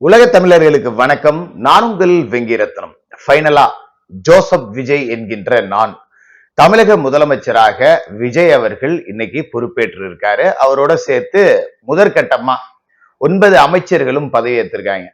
உலக தமிழர்களுக்கு வணக்கம். நான் உங்கள் வெங்கிரத்னம். ஃபைனலா ஜோசப் விஜய் என்கின்ற நான் தமிழக முதலமைச்சராக விஜய் அவர்கள் இன்னைக்கு பொறுப்பேற்று இருக்காரு. அவரோட சேர்த்து முதற்கட்டமா 9 அமைச்சர்களும் பதவியேற்றிருக்காங்க.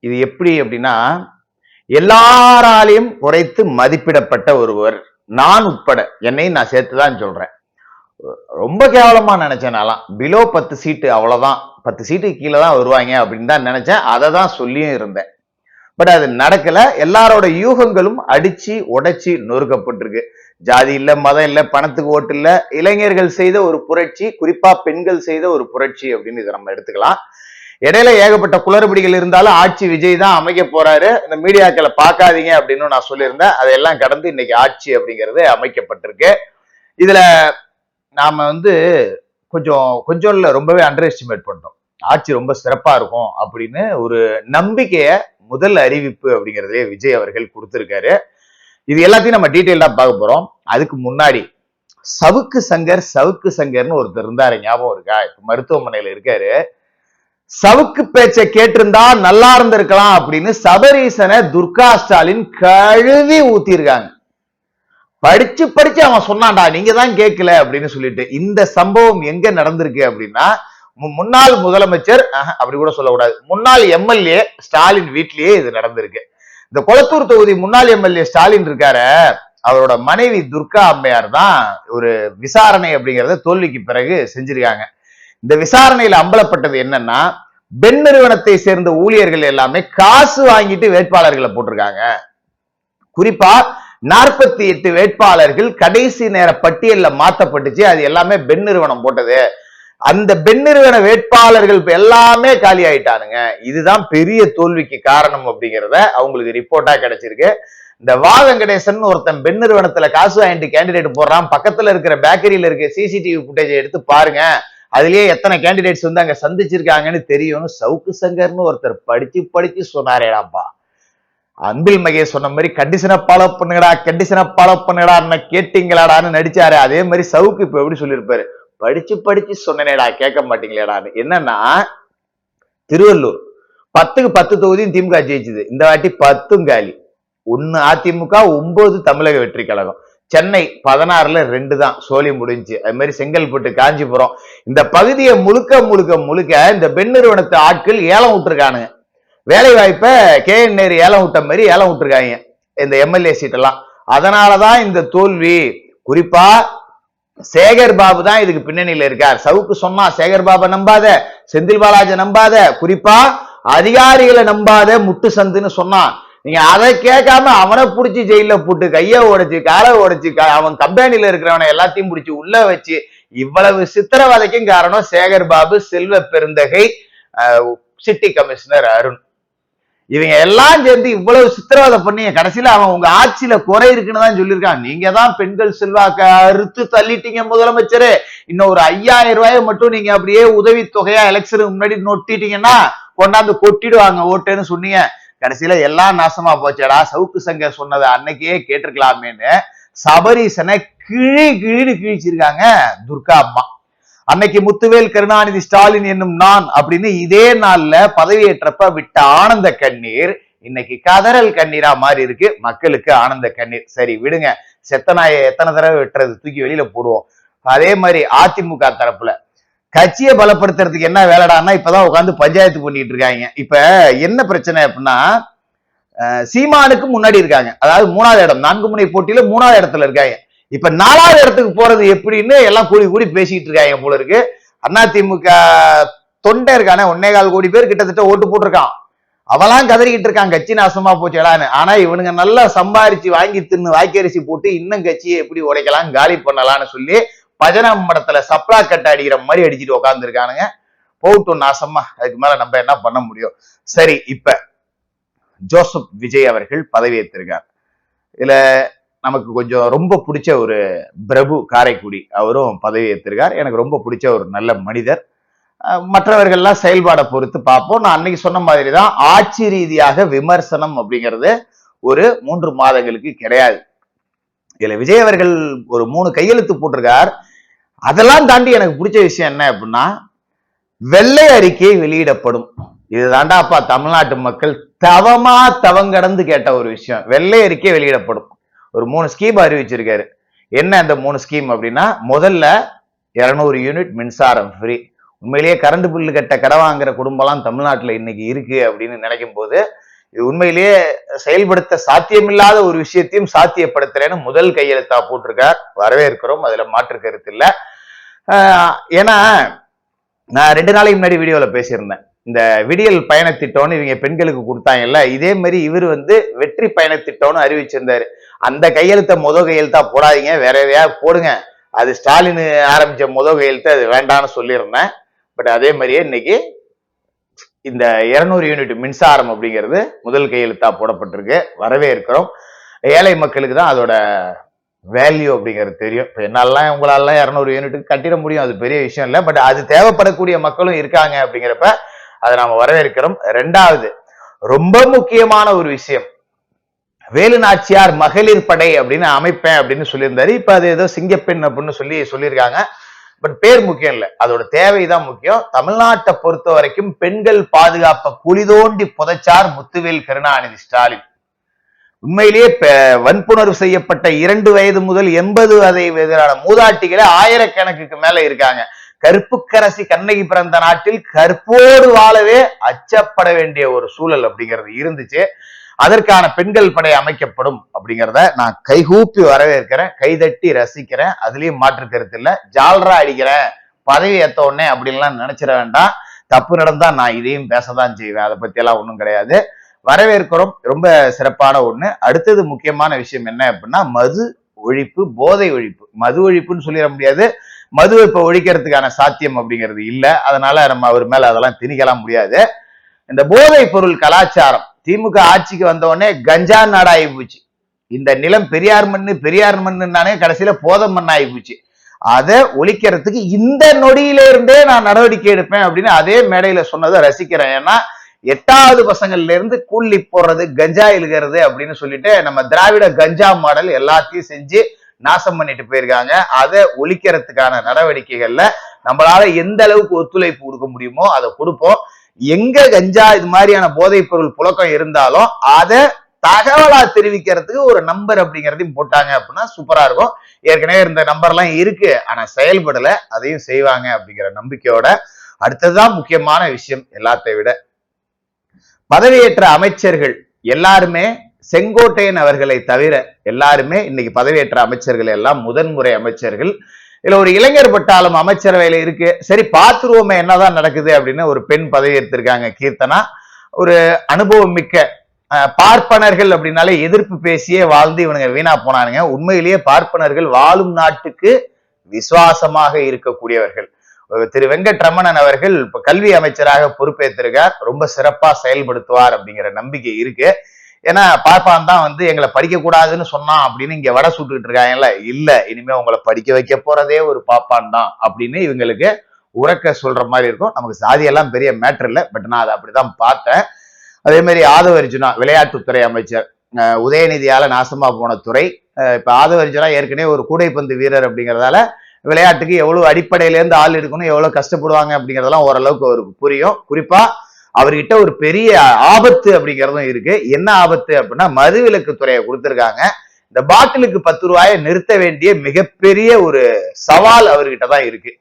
இது எப்படி அப்படின்னா, எல்லாராலையும் குறைத்து மதிப்பிடப்பட்ட ஒருவர், நான் உட்பட என்னையும் நான் சேர்த்துதான் சொல்றேன். ரொம்ப கேவலமா நினைச்சேன். நான்லாம் பிலோ 10 சீட்டு, அவ்வளவுதான் 10 சீட்டுக்கு கீழே தான் வருவாங்க அப்படின்னு தான் நினைச்சேன். அதை தான் சொல்லியும் இருந்தேன். பட் அது நடக்கல. எல்லாரோட யூகங்களும் அடிச்சு உடைச்சு நொறுக்கப்பட்டிருக்கு. ஜாதி இல்ல, மதம் இல்ல, பணத்துக்கு ஓட்டு இல்ல, இளைஞர்கள் செய்த ஒரு புரட்சி, குறிப்பா பெண்கள் செய்த ஒரு புரட்சி அப்படின்னு இதை நம்ம எடுத்துக்கலாம். இடையில ஏகப்பட்ட குளறுபடிகள் இருந்தாலும் ஆட்சி விஜய் தான் அமைக்க போறாரு. இந்த மீடியாக்களை பார்க்காதீங்க அப்படின்னு நான் சொல்லியிருந்தேன். அதையெல்லாம் கடந்து இன்னைக்கு ஆட்சி அப்படிங்கிறது அமைக்கப்பட்டிருக்கு. இதுல நாம கொஞ்சம் இல்ல, ரொம்பவே அண்டர் எஸ்டிமேட் பண்றோம். ஆட்சி ரொம்ப சிறப்பா இருக்கும் அப்படின்னு ஒரு நம்பிக்கைய முதல் அறிவிப்பு அப்படிங்கறதே விஜய் அவர்கள் கொடுத்திருக்காரு. இது எல்லாத்தையும் நம்ம டீட்டெயிலா பார்க்க போறோம். அதுக்கு முன்னாடி சவுக்கு சங்கர்னு ஒருத்தர் இருந்தாரு, ஞாபகம் இருக்கா? இப்ப மருத்துவமனையில இருக்காரு. சவுக்கு பேச்சை கேட்டிருந்தா நல்லா இருந்திருக்கலாம் அப்படின்னு சபரீசனை துர்கா ஸ்டாலின் கழுவி ஊத்திருக்காங்க. படிச்சு அவன் சொன்னான்டா, நீங்க தான் கேட்கல அப்படின்னு சொல்லிட்டு. இந்த சம்பவம் எங்க நடந்திருக்கு அப்படின்னா, முன்னாள் முதலமைச்சர், அப்படி கூட சொல்லக்கூடாது, முன்னாள் எம்எல்ஏ ஸ்டாலின் வீட்லயே இது நடந்திருக்கு. இந்த கொளத்தூர் தொகுதி முன்னாள் எம்எல்ஏ ஸ்டாலின் இருக்கார, அவரோட மனைவி துர்கா அம்மையார் தான் ஒரு விசாரணை அப்படிங்கறத தோல்விக்கு பிறகு செஞ்சிருக்காங்க. இந்த விசாரணையில அம்பலப்பட்டது என்னன்னா, பெண் நிறுவனத்தை சேர்ந்த ஊழியர்கள் எல்லாமே காசு வாங்கிட்டு வேட்பாளர்களை போட்டிருக்காங்க. குறிப்பா 48 வேட்பாளர்கள் கடைசி நேர பட்டியல்ல மாத்தப்பட்டுச்சு. அது எல்லாமே பெண் நிறுவனம் போட்டது. அந்த பெண் நிறுவன வேட்பாளர்கள் எல்லாமே காலி ஆயிட்டானுங்க. இதுதான் பெரிய தோல்விக்கு காரணம் அப்படிங்கிறத அவங்களுக்கு ரிப்போர்ட்டா கிடைச்சிருக்கு. இந்த வாதங்கடேசன் ஒருத்தன் பெண் நிறுவனத்துல காசு வாங்கிட்டு கேண்டிடேட் போடுறான். பக்கத்துல இருக்கிற பேக்கரியில இருக்க சிசிடிவி புட்டேஜை எடுத்து பாருங்க, அதுலயே எத்தனை கேண்டிடேட்ஸ் அங்க சந்திச்சிருக்காங்கன்னு தெரியும். சவுக்கு சங்கர்னு ஒருத்தர் படிச்சு சொன்னாரேடாப்பா. அன்பில் மகேஷ் சொன்ன மாதிரி கண்டிஷனை ஃபாலோ பண்ணுங்கடா கேட்டீங்களாடான்னு நடிச்சாரு. அதே மாதிரி சவுக்கு இப்ப எப்படி சொல்லியிருப்பாரு, படிச்சு சொன்னேடா கேட்க மாட்டீங்களேடான்னு. என்னன்னா, திருவள்ளூர் 10க்கு 10 தொகுதியும் திமுக ஜெயிச்சுது. இந்த வாட்டி 10 காலி. 1 அதிமுக, 9 தமிழக வெற்றி கழகம். சென்னை 16ல 2 தான், சோழி முடிஞ்சு. அது மாதிரி செங்கல்பட்டு, காஞ்சிபுரம், இந்த பகுதியை முழுக்க இந்த பெண் நிறுவனத்து ஆட்கள் ஏலம் விட்டுருக்கானுங்க. வேலை வாய்ப்பை KN நேரு ஏலம் விட்ட மாதிரி ஏலம் விட்டுருக்காங்க இந்த எம்எல்ஏ சீட் எல்லாம். அதனாலதான் இந்த தோல்வி. குறிப்பா சேகர் பாபு தான் இதுக்கு பின்னணியில இருக்கார். சவுக்கு சொன்னா சேகர் பாபை நம்பாத, செந்தில் பாலாஜி நம்பாத, குறிப்பா அதிகாரிகளை நம்பாத, முட்டு சந்துன்னு சொன்னான். நீங்க அதை கேட்காம அவனை புடிச்சு ஜெயில போட்டு கைய உடைச்சு காலை உடைச்சு அவன் கம்பெனியில இருக்கிறவனை எல்லாத்தையும் பிடிச்சி உள்ள வச்சு இவ்வளவு சித்திரவதைக்கும் காரணம் சேகர் பாபு, செல்வ பெருந்தகை, சிட்டி கமிஷனர் அருண். இவங்க எல்லாம் சேர்ந்து இவ்வளவு சித்திரவதை பண்ணி கடைசியில அவன் உங்க ஆட்சியில குறை இருக்குன்னு தான் சொல்லியிருக்கான். நீங்க தான் பெண்கள் செல்வாக்க அறுத்து தள்ளிட்டீங்க முதலமைச்சரு. இன்னும் ஒரு 5000 ரூபாயை மட்டும் நீங்க அப்படியே உதவி தொகையா எலெக்ஷனுக்கு முன்னாடி நொட்டிட்டீங்கன்னா கொண்டாந்து கொட்டிடுவாங்க ஓட்டுன்னு சொன்னீங்க. கடைசியில எல்லாம் நாசமா போச்சடா. சவுக்கு சங்கர் சொன்னதை அன்னைக்கே கேட்டிருக்கலாமேன்னு சபரீசனை கிழின்னு கிழிச்சிருக்காங்க துர்கா அம்மா. அன்னைக்கு முத்துவேல் கருணாநிதி ஸ்டாலின் என்னும் நான் அப்படின்னு இதே நாள்ல பதவியேற்றப்ப விட்ட ஆனந்த கண்ணீர் இன்னைக்கு கதறல் கண்ணீரா மாறி இருக்கு. மக்களுக்கு ஆனந்த கண்ணீர். சரி விடுங்க, செத்தநாயை எத்தனை தடவை வெட்டுறது, தூக்கி வெளியில போடுவோம். அதே மாதிரி அதிமுக தரப்புல கட்சியை பலப்படுத்துறதுக்கு என்ன வேலைடான்னா, இப்பதான் உட்காந்து பஞ்சாயத்து பண்ணிட்டு இருக்காங்க. இப்ப என்ன பிரச்சனை அப்படின்னா, சீமானுக்கு முன்னாடி இருக்காங்க, அதாவது 3வது இடம், 4 முனை போட்டியில 3வது இடத்துல இருக்காங்க. இப்ப 4வது இடத்துக்கு போறது எப்படின்னு எல்லாம் கூடி பேசிட்டு இருக்காங்க போல இருக்கு. அதிமுக தொண்டர்கான 1.25 கோடி பேர் கிட்டத்தட்ட ஓட்டு போட்டிருக்கான். அவெல்லாம் கதறிக்கிட்டு இருக்கான் கட்சி நாசமா போச்சேடான்னு. ஆனா இவனுங்க நல்லா சம்பாரிச்சு வாங்கி தின்னு வாய்க்கரிசி போட்டு இன்னும் கட்சியை எப்படி உடைக்கலாம், காலி பண்ணலாம்னு சொல்லி பஜனம் மடத்துல சப்ளா கட்ட அடிக்கிற மாதிரி அடிச்சுட்டு உட்கார்ந்து இருக்கானுங்க. போட்டும் நாசமா, அதுக்கு மேல நம்ம என்ன பண்ண முடியும். சரி, இப்ப ஜோசப் விஜய் அவர்கள் பதவியேற்றிருக்கார். இதுல நமக்கு கொஞ்சம் ரொம்ப பிடிச்ச ஒரு பிரபு காரைக்குடி, அவரும் பதவி ஏற்றிருக்கார். எனக்கு ரொம்ப பிடிச்ச ஒரு நல்ல மனிதர். மற்றவர்கள்லாம் செயல்பாடை பொறுத்து பார்ப்போம். நான் அன்னைக்கு சொன்ன மாதிரி தான், ஆட்சி ரீதியாக விமர்சனம் அப்படிங்கிறது ஒரு 3 மாதங்களுக்கு கிடையாது. இதுல விஜய் அவர்கள் ஒரு 3 கையெழுத்து போட்டிருக்கார். அதெல்லாம் தாண்டி எனக்கு பிடிச்ச விஷயம் என்ன அப்படின்னா, வெள்ளை அறிக்கை வெளியிடப்படும். இதுதாண்டாப்பா தமிழ்நாட்டு மக்கள் தவமா தவங்கடந்து கேட்ட ஒரு விஷயம். வெள்ளை அறிக்கை வெளியிடப்படும். ஒரு 3 ஸ்கீம் அறிவிச்சிருக்காரு. என்ன அந்த 3 ஸ்கீம் அப்படின்னா, முதல்ல 200 யூனிட் மின்சாரம் ஃப்ரீ. உண்மையிலேயே கரண்ட் பில்லு கட்ட கடை வாங்குற குடும்பம்லாம் தமிழ்நாட்டுல இன்னைக்கு இருக்கு அப்படின்னு நினைக்கும் போது, இது உண்மையிலேயே செயல்படுத்த சாத்தியமில்லாத ஒரு விஷயத்தையும் சாத்தியப்படுத்துறேன்னு முதல் கையெழுத்தா போட்டிருக்கார். வரவேற்கிறோம், அதுல மாற்று கருத்து இல்ல. ஏன்னா நான் 2 நாளைக்கு முன்னாடி வீடியோல பேசியிருந்தேன். இந்த விடியல் பயணத்திட்டம்னு இவங்க பெண்களுக்கு கொடுத்தாங்கல்ல, இதே மாதிரி இவர் வெற்றி பயணத்திட்டம்னு அறிவிச்சிருந்தாரு. அந்த கையெழுத்த கையெழுத்தா போடாதீங்க, வேற எதையாவது போடுங்க. அது ஸ்டாலின் ஆரம்பிச்ச கையெழுத்து, அது வேண்டாம்னு சொல்லியிருந்தேன். பட் அதே மாதிரியே இன்னைக்கு இந்த 200 யூனிட் மின்சாரம் அப்படிங்கிறது முதல் கையெழுத்தா போடப்பட்டிருக்கு. வரவேற்கிறோம். ஏழை மக்களுக்கு தான் அதோட வேல்யூ அப்படிங்கிறது தெரியும். இப்ப என்னாலாம் உங்களாலாம் 200 யூனிட்டுக்கு கட்டிட முடியும், அது பெரிய விஷயம் இல்லை. பட் அது தேவைப்படக்கூடிய மக்களும் இருக்காங்க அப்படிங்கிறப்ப அதை நாம வரவேற்கிறோம். 2வது ரொம்ப முக்கியமான ஒரு விஷயம், வேலு நாச்சியார் மகளிர் படை அப்படின்னு அமைப்பேன் அப்படின்னு சொல்லியிருந்தாரு. இப்ப அது ஏதோ சிங்கப்பெண் அப்படின்னு சொல்லியிருக்காங்க. பட் பேர் முக்கியம் இல்லை, அதோட தேவைதான் முக்கியம். தமிழ்நாட்டை பொறுத்த வரைக்கும் பெண்கள் பாதுகாப்பை குழி தோண்டி புதைச்சார் முத்துவேல் கருணாநிதி ஸ்டாலின். உண்மையிலேயே வன்புணர்வு செய்யப்பட்ட 2 வயது முதல் 80 வயதான மூதாட்டிகளே ஆயிரக்கணக்குக்கு மேல இருக்காங்க. கற்புக்கரசி கண்ணகி பிறந்த நாட்டில் கற்போடு வாழவே அச்சப்பட வேண்டிய ஒரு சூழல் அப்படிங்கிறது இருந்துச்சு. அதற்கான பெண்கள் படை அமைக்கப்படும் அப்படிங்கிறத நான் கைகூப்பி வரவேற்கிறேன், கைதட்டி ரசிக்கிறேன். அதுலயும் மாற்று கருத்து இல்ல. ஜால்ரா அடிக்கிறேன் பதவி ஏத்த உடனே அப்படின்லாம் நினைச்சிட வேண்டாம். தப்பு நடந்தா நான் இதையும் பேசதான் செய்வேன், அதை பத்தி எல்லாம் ஒண்ணும் கிடையாது. வரவேற்கிறோம், ரொம்ப சிறப்பான ஒண்ணு. அடுத்தது முக்கியமான விஷயம் என்ன அப்படின்னா, மது ஒழிப்பு, போதை ஒழிப்பு. மது ஒழிப்புன்னு சொல்லிட முடியாது, மதுவை இப்ப ஒழிக்கிறதுக்கான சாத்தியம் அப்படிங்கிறது இல்ல. அதனால நம்ம அவர் மேல அதெல்லாம் திணிக்கலாம் முடியாது. இந்த போதை பொருள் கலாச்சாரம் திமுக ஆட்சிக்கு வந்த உடனே கஞ்சா நாடாகி போச்சு. இந்த நிலம் பெரியார் மண்ணு பெரியார் மண்ணுனானே கடைசியில போதை மண் ஆகி போச்சு. அதை ஒழிக்கிறதுக்கு இந்த நொடியில இருந்தே நான் நடவடிக்கை எடுப்பேன் அப்படின்னு அதே மேடையில சொன்னதை ரசிக்கிறேன். ஏன்னா 8வது பசங்கள்ல இருந்து கூலி போடுறது, கஞ்சா இழுகிறது அப்படின்னு சொல்லிட்டு நம்ம திராவிட கஞ்சா மாடல் எல்லாத்தையும் செஞ்சு நாசம் பண்ணிட்டு போயிருக்காங்க. அதை ஒழிக்கிறதுக்கான நடவடிக்கைகள்ல நம்மளால எந்த அளவுக்கு ஒத்துழைப்பு கொடுக்க முடியுமோ அதை கொடுப்போம். எங்க கஞ்சா இது மாதிரியான போதைப் பொருள் புழக்கம் இருந்தாலும் அதை தகவலா தெரிவிக்கிறதுக்கு ஒரு நம்பர் அப்படிங்கிறதையும் போட்டாங்க அப்படின்னா சூப்பரா இருக்கும். ஏற்கனவே இந்த நம்பர் எல்லாம் இருக்கு, ஆனா செயல்படல, அதையும் செய்வாங்க அப்படிங்கிற நம்பிக்கையோட. அடுத்ததுதான் முக்கியமான விஷயம், எல்லாத்தை விட பதவியேற்ற அமைச்சர்கள் எல்லாருமே, செங்கோட்டையன் அவர்களை தவிர எல்லாருமே இன்னைக்கு பதவியேற்ற அமைச்சர்கள் எல்லாம் முதன்முறை அமைச்சர்கள். இதுல ஒரு இளைஞர் பட்டாளம் அமைச்சரவையில இருக்கு. சரி பார்த்துருவோமே என்னதான் நடக்குது அப்படின்னு ஒரு பெண் பதவியேற்றிருக்காங்க, கீர்த்தனா. ஒரு அனுபவம் மிக்க பார்ப்பனர்கள் அப்படின்னாலே எதிர்ப்பு பேசியே வாழ்ந்து இவனுங்க வீணா போனானுங்க. உண்மையிலேயே பார்ப்பனர்கள் வாழும் நாட்டுக்கு விசுவாசமாக இருக்கக்கூடியவர்கள். திரு வெங்கட்ரமணன் அவர்கள் இப்ப கல்வி அமைச்சராக பொறுப்பேற்றிருக்கார். ரொம்ப சிறப்பா செயல்படுத்துவார் அப்படிங்கிற நம்பிக்கை இருக்கு. ஏன்னா பார்ப்பான் தான் எங்களை படிக்க கூடாதுன்னு சொன்னான் அப்படின்னு இங்க வடை சுட்டுக்கிட்டு இருக்காங்கல்ல, இல்ல இனிமே உங்களை படிக்க வைக்க போறதே ஒரு பாப்பான் தான் அப்படின்னு இவங்களுக்கு உறக்க சொல்ற மாதிரி இருக்கும். நமக்கு சாதியெல்லாம் பெரிய மேட்டர் இல்லை, பட் நான் அதை அப்படிதான் பார்த்தேன். அதே மாதிரி ஆதவ அர்ஜுனா விளையாட்டுத்துறை அமைச்சர், உதயநிதியால நாசமா போன துறை. இப்ப ஆதவ அர்ஜுனா ஏற்கனவே ஒரு கூடைப்பந்து வீரர் அப்படிங்கிறதால விளையாட்டுக்கு எவ்வளவு அடிப்படையில இருந்து ஆள் எடுக்கணும், எவ்வளவு கஷ்டப்படுவாங்க அப்படிங்கறதெல்லாம் ஓரளவுக்கு அவருக்கு புரியும். குறிப்பா அவர்கிட்ட ஒரு பெரிய ஆபத்து அப்படிங்கிறதும் இருக்கு. என்ன ஆபத்து அப்படின்னா, மதுவிலக்கு துறையை கொடுத்திருக்காங்க. இந்த பாட்டிலுக்கு 10 ரூபாயை நிறுத்த வேண்டிய மிகப்பெரிய ஒரு சவால் அவர்கிட்ட தான் இருக்கு.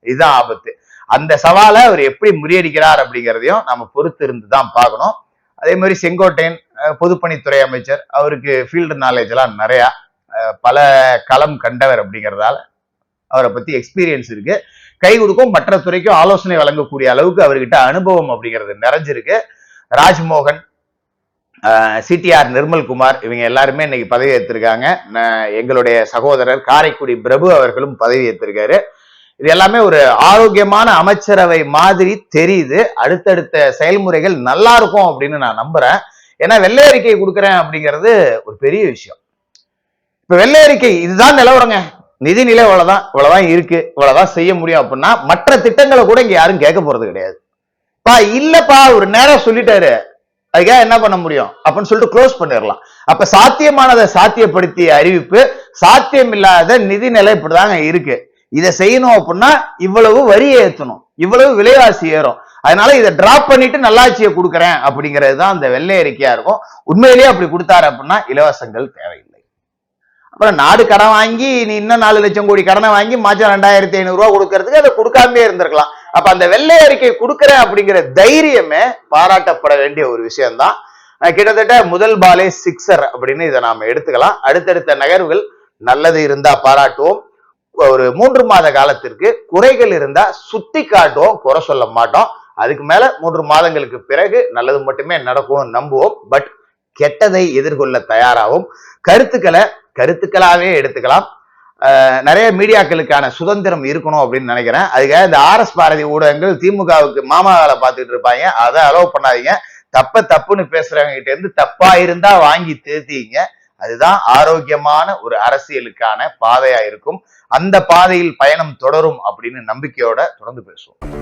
இதுதான் ஆபத்து. அந்த சவாலை அவர் எப்படி முறியடிக்கிறார் அப்படிங்கிறதையும் நம்ம பொறுத்து இருந்து தான் பார்க்கணும். அதே மாதிரி செங்கோட்டையன் பொதுப்பணித்துறை அமைச்சர், அவருக்கு ஃபீல்டு நாலேஜ் எல்லாம் நிறைய, பல களம் கண்டவர் அப்படிங்கிறதால அவரை பத்தி எக்ஸ்பீரியன்ஸ் இருக்கு. கை கொடுக்கும், மற்ற துறைக்கும் ஆலோசனை வழங்கக்கூடிய அளவுக்கு அவர்கிட்ட அனுபவம் அப்படிங்கிறது நிறைஞ்சிருக்கு. ராஜ்மோகன், சிடிஆர் நிர்மல்குமார் இவங்க எல்லாருமே இன்னைக்கு பதவி ஏற்றிருக்காங்க. எங்களுடைய சகோதரர் காரைக்குடி பிரபு அவர்களும் பதவி ஏற்றிருக்காரு. இது எல்லாமே ஒரு ஆரோக்கியமான அமைச்சரவை மாதிரி தெரியுது. அடுத்தடுத்த செயல்முறைகள் நல்லா இருக்கும் அப்படின்னு நான் நம்புறேன். ஏன்னா வெள்ளை அறிக்கை கொடுக்குறேன் அப்படிங்கிறது ஒரு பெரிய விஷயம். இப்ப வெள்ளை அறிக்கை இதுதான் நிலவரங்க, நிதிநிலை இவ்வளவுதான் இருக்கு, இவ்வளவுதான் செய்ய முடியும் அப்படின்னா மற்ற திட்டங்களை கூட இங்க யாரும் கேட்க போறது கிடையாது. இல்லப்பா ஒரு நேரம் சொல்லிட்டாரு, அதுக்காக என்ன பண்ண முடியும் அப்படின்னு சொல்லிட்டு க்ளோஸ் பண்ணிடலாம். அப்ப சாத்தியமானதை சாத்தியப்படுத்திய அறிவிப்பு, சாத்தியம் இல்லாத நிதிநிலை இப்படிதாங்க இருக்கு. இதை செய்யணும் அப்படின்னா இவ்வளவு வரி ஏற்றணும், இவ்வளவு விலைவாசி ஏறும். அதனால இதை டிராப் பண்ணிட்டு நல்லாட்சியை கொடுக்குறேன் அப்படிங்கிறது தான் அந்த வெள்ளை அறிக்கையா இருக்கும். உண்மையிலேயே அப்படி கொடுத்தாரு அப்படின்னா இலவசங்கள் தேவையில்லை. அப்புறம் நாடு கடன் வாங்கி நீ இன்னும் 4 லட்சம் கோடி கடனை வாங்கி மாசம் 2500 ரூபாய் கொடுக்கறதுக்கு அதை கொடுக்காமலே இருந்திருக்கலாம். அப்ப அந்த வெள்ளை அறிக்கை கொடுக்குறேன் அப்படிங்கிற தைரியமே பாராட்டப்பட வேண்டிய ஒரு விஷயம்தான். கிட்டத்தட்ட முதல் பாலே சிக்ஸர் அப்படின்னு இதை நாம எடுத்துக்கலாம். அடுத்தடுத்த நகர்வுகள் நல்லது இருந்தா பாராட்டுவோம். ஒரு 3 மாத காலத்திற்கு குறைகள் இருந்தா சுட்டி காட்டுவோம், குறை சொல்ல மாட்டோம். அதுக்கு மேல 3 மாதங்களுக்கு பிறகு நல்லது மட்டுமே நடக்கும்னு நம்புவோம். பட் கெட்டதை எதிர்கொள்ள தயாராகும். கருத்துக்களாவே எடுத்துக்கலாம். நிறைய மீடியாக்களுக்கான சுதந்திரம் இருக்கணும் அப்படின்னு நினைக்கிறேன். அதுக்காக இந்த RS பாரதி ஊடகங்கள் திமுகவுக்கு மாமா வேலை பார்த்துட்டு இருப்பாங்க, அதை அலோவ் பண்ணாதீங்க. தப்புன்னு பேசுறவங்க கிட்ட இருந்து தப்பா இருந்தா வாங்கி திருத்திங்க. அதுதான் ஆரோக்கியமான ஒரு அரசியலுக்கான பாதையா இருக்கும். அந்த பாதையில் பயணம் தொடரும் அப்படின்னு நம்பிக்கையோட தொடர்ந்து பேசுவோம்.